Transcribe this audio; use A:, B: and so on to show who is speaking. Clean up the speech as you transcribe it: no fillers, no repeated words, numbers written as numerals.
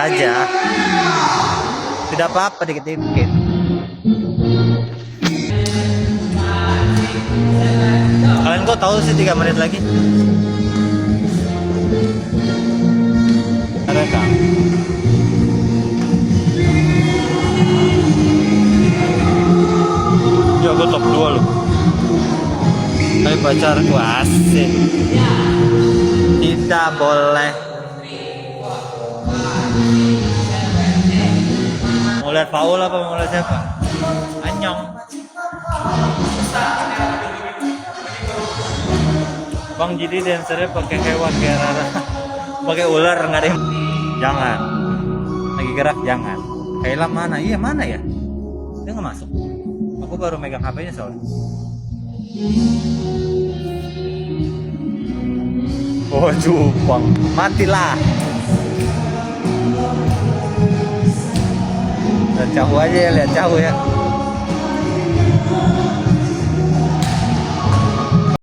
A: aja. Tidak apa-apa dikit-dikit. Kalian kok tahu sih 3 menit lagi? Ada kah? Ya gue top 2 loh. Tapi pacarku asik. Tidak boleh. Mau lihat Paul apa mau lihat siapa? Anyong. Bang jadi dancernya pakai hewan kayak Rara. Pakai ular nggak ada yang... Jangan. Lagi gerak jangan. Kayla mana? Iya mana ya? Dia nggak masuk. Aku baru megang HP-nya soalnya. Oh cupang, matilah. Lihat jauh aja ya, lihat jauh ya.